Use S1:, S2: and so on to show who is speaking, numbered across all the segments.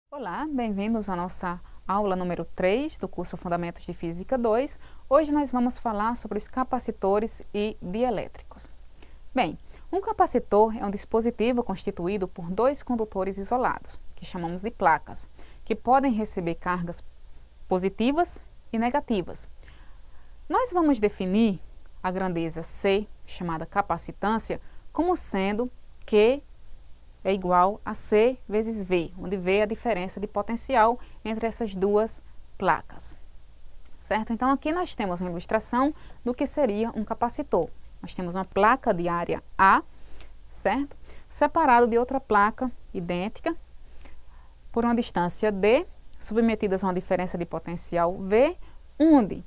S1: Olá, bem-vindos à nossa aula número 3 do curso Fundamentos de Física 2. Hoje nós vamos falar sobre os capacitores e dielétricos. Bem, um capacitor é um dispositivo constituído por dois condutores isolados, que chamamos de placas, que podem receber cargas positivas e negativas. Nós vamos definir a grandeza C, chamada capacitância, como sendo Q é igual a C vezes V, onde V é a diferença de potencial entre essas duas placas. Certo? Então, aqui nós temos uma ilustração do que seria um capacitor. Nós temos uma placa de área A, certo? Separado de outra placa idêntica por uma distância D, submetidas a uma diferença de potencial V, onde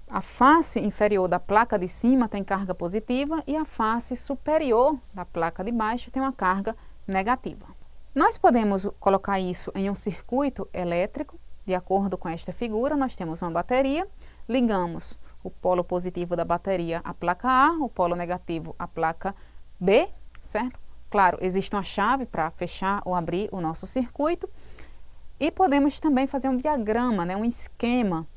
S1: a face inferior da placa de cima tem carga positiva e a face superior da placa de baixo tem uma carga negativa. Nós podemos colocar isso em um circuito elétrico. De acordo com esta figura, nós temos uma bateria, ligamos o polo positivo da bateria à placa A, o polo negativo à placa B, certo? Claro, existe uma chave para fechar ou abrir o nosso circuito e podemos também fazer um diagrama, um esquema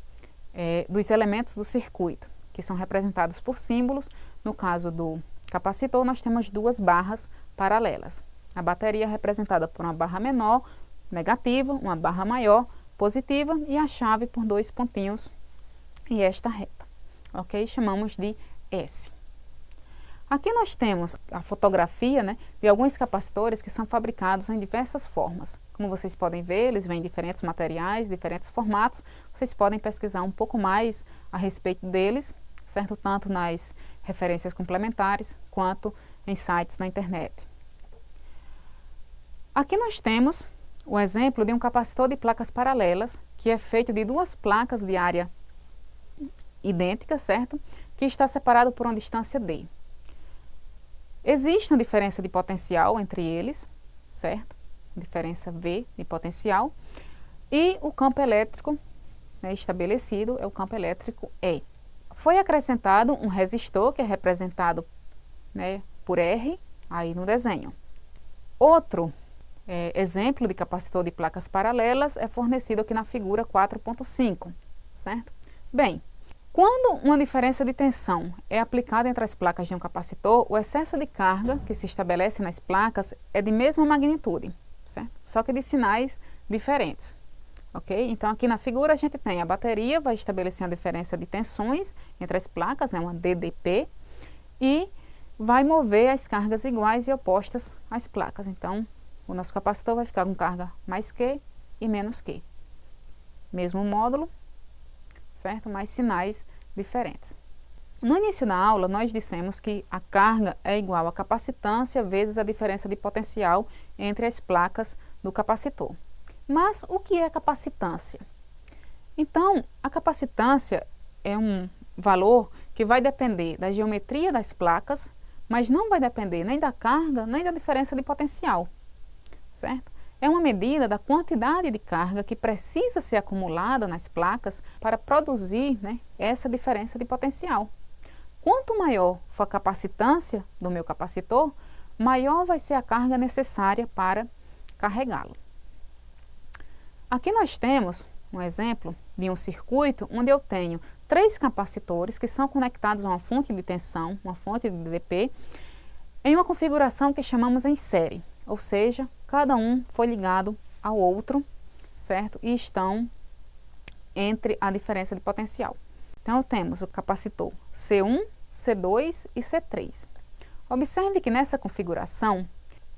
S1: dos elementos do circuito, que são representados por símbolos. No caso do capacitor, nós temos duas barras paralelas. A bateria é representada por uma barra menor, negativa, uma barra maior, positiva, e a chave por dois pontinhos e esta reta. Ok? Chamamos de S. Aqui nós temos a fotografia de alguns capacitores que são fabricados em diversas formas. Como vocês podem ver, eles vêm em diferentes materiais, diferentes formatos. Vocês podem pesquisar um pouco mais a respeito deles, certo? Tanto nas referências complementares, quanto em sites na internet. Aqui nós temos o exemplo de um capacitor de placas paralelas, que é feito de duas placas de área idêntica, certo? Que está separado por uma distância D. Existe uma diferença de potencial entre eles, certo? Diferença V de potencial. E o campo elétrico estabelecido é o campo elétrico E. Foi acrescentado um resistor, que é representado por R, aí no desenho. Outro exemplo de capacitor de placas paralelas é fornecido aqui na figura 4.5, certo? Bem, quando uma diferença de tensão é aplicada entre as placas de um capacitor, o excesso de carga que se estabelece nas placas é de mesma magnitude, certo? Só que de sinais diferentes, ok? Então, aqui na figura a gente tem a bateria, vai estabelecer uma diferença de tensões entre as placas, uma DDP, e vai mover as cargas iguais e opostas às placas. Então, o nosso capacitor vai ficar com carga mais Q e menos Q. Mesmo módulo, certo? Mas sinais diferentes. No início da aula, nós dissemos que a carga é igual a capacitância vezes a diferença de potencial entre as placas do capacitor. Mas o que é capacitância? Então, a capacitância é um valor que vai depender da geometria das placas, mas não vai depender nem da carga, nem da diferença de potencial, certo? É uma medida da quantidade de carga que precisa ser acumulada nas placas para produzir essa diferença de potencial. Quanto maior for a capacitância do meu capacitor, maior vai ser a carga necessária para carregá-lo. Aqui nós temos um exemplo de um circuito onde eu tenho três capacitores que são conectados a uma fonte de tensão, uma fonte de DDP, em uma configuração que chamamos em série. Ou seja, cada um foi ligado ao outro, certo? E estão entre a diferença de potencial. Então, temos o capacitor C1, C2 e C3. Observe que nessa configuração,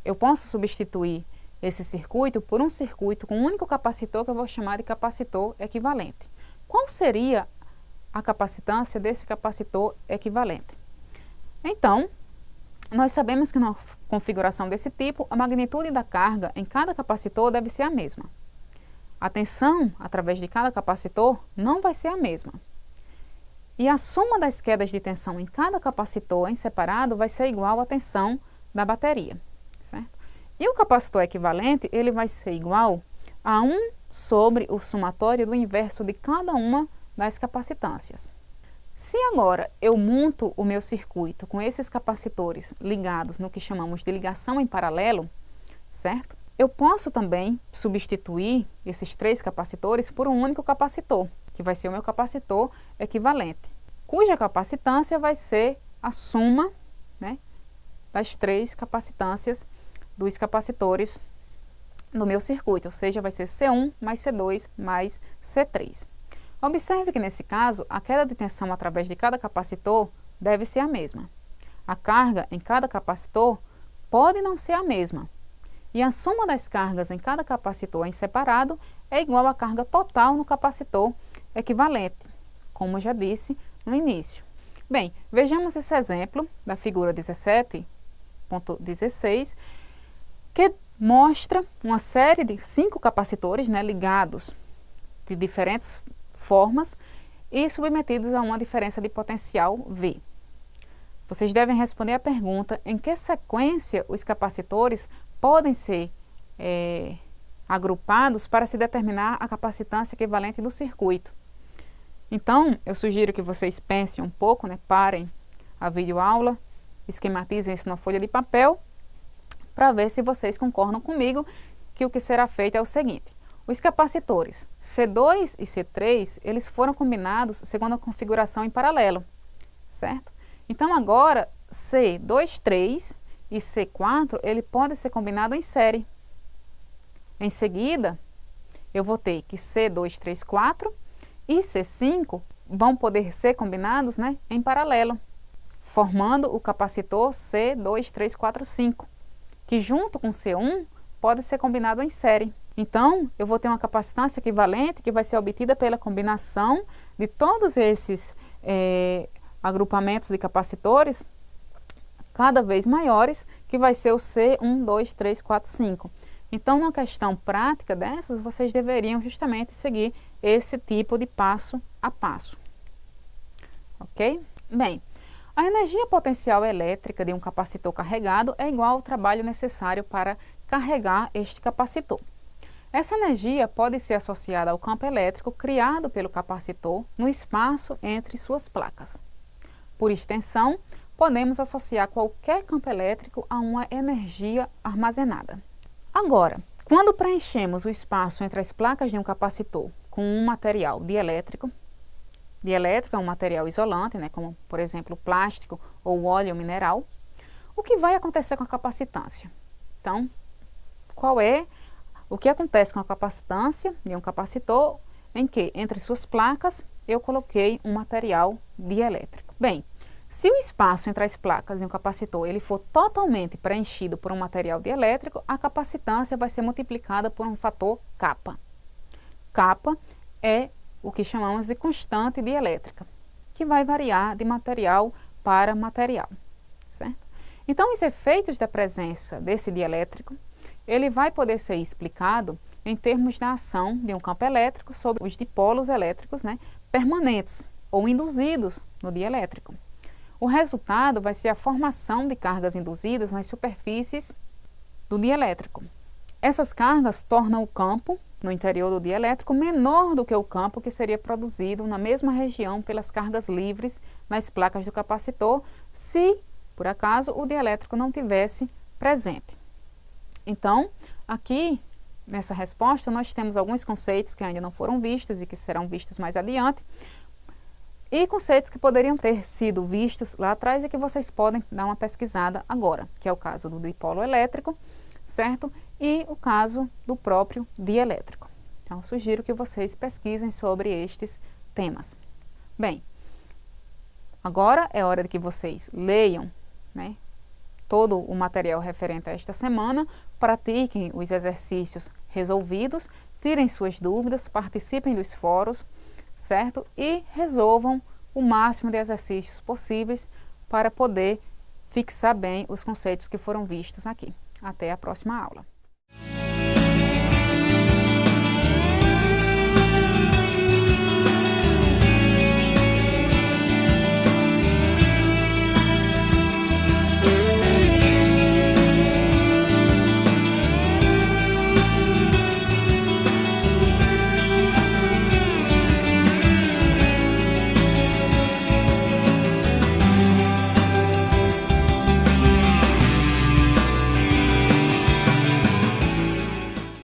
S1: eu posso substituir esse circuito por um circuito com um único capacitor que eu vou chamar de capacitor equivalente. Qual seria a capacitância desse capacitor equivalente? Então, nós sabemos que na configuração desse tipo, a magnitude da carga em cada capacitor deve ser a mesma. A tensão através de cada capacitor não vai ser a mesma. E a soma das quedas de tensão em cada capacitor em separado vai ser igual à tensão da bateria, certo? E o capacitor equivalente, ele vai ser igual a 1 sobre o somatório do inverso de cada uma das capacitâncias. Se agora eu monto o meu circuito com esses capacitores ligados no que chamamos de ligação em paralelo, certo? Eu posso também substituir esses 3 capacitores por um único capacitor, que vai ser o meu capacitor equivalente, cuja capacitância vai ser a soma, né, das 3 capacitâncias dos capacitores do meu circuito, ou seja, vai ser C1 mais C2 mais C3. Observe que nesse caso, a queda de tensão através de cada capacitor deve ser a mesma. A carga em cada capacitor pode não ser a mesma. E a soma das cargas em cada capacitor em separado é igual à carga total no capacitor equivalente, como eu já disse no início. Bem, vejamos esse exemplo da figura 17.16, que mostra uma série de 5 capacitores, né, ligados de diferentes formas e submetidos a uma diferença de potencial V. Vocês devem responder a pergunta em que sequência os capacitores podem ser agrupados para se determinar a capacitância equivalente do circuito. Então, eu sugiro que vocês pensem um pouco, né, parem a videoaula, esquematizem isso na folha de papel, para ver se vocês concordam comigo que o que será feito é o seguinte. Os capacitores C2 e C3, eles foram combinados segundo a configuração em paralelo, certo? Então, agora, C23 e C4, ele pode ser combinado em série. Em seguida, eu vou ter que C234 e C5 vão poder ser combinados, né, em paralelo, formando o capacitor C2345, que junto com C1 pode ser combinado em série. Então, eu vou ter uma capacitância equivalente que vai ser obtida pela combinação de todos esses agrupamentos de capacitores cada vez maiores, que vai ser o C1, 2, 3, 4, 5. Então, numa questão prática dessas, vocês deveriam justamente seguir esse tipo de passo a passo. Ok? Bem, a energia potencial elétrica de um capacitor carregado é igual ao trabalho necessário para carregar este capacitor. Essa energia pode ser associada ao campo elétrico criado pelo capacitor no espaço entre suas placas. Por extensão, podemos associar qualquer campo elétrico a uma energia armazenada. Agora, quando preenchemos o espaço entre as placas de um capacitor com um material dielétrico é um material isolante, né, como por exemplo plástico ou óleo mineral, o que vai acontecer com a capacitância? Então, o que acontece com a capacitância de um capacitor em que entre suas placas eu coloquei um material dielétrico? Bem, se o espaço entre as placas e um capacitor ele for totalmente preenchido por um material dielétrico, a capacitância vai ser multiplicada por um fator kappa. Kappa é o que chamamos de constante dielétrica, que vai variar de material para material, certo? Então, os efeitos da presença desse dielétrico, ele vai poder ser explicado em termos da ação de um campo elétrico sobre os dipolos elétricos, né, permanentes ou induzidos no dielétrico. O resultado vai ser a formação de cargas induzidas nas superfícies do dielétrico. Essas cargas tornam o campo no interior do dielétrico menor do que o campo que seria produzido na mesma região pelas cargas livres nas placas do capacitor, se, por acaso, o dielétrico não tivesse presente. Então, aqui, nessa resposta, nós temos alguns conceitos que ainda não foram vistos e que serão vistos mais adiante, e conceitos que poderiam ter sido vistos lá atrás e que vocês podem dar uma pesquisada agora, que é o caso do dipolo elétrico, certo? E o caso do próprio dielétrico. Então, sugiro que vocês pesquisem sobre estes temas. Bem, agora é hora de que vocês leiam, né, todo o material referente a esta semana, pratiquem os exercícios resolvidos, tirem suas dúvidas, participem dos fóruns, certo? E resolvam o máximo de exercícios possíveis para poder fixar bem os conceitos que foram vistos aqui. Até a próxima aula.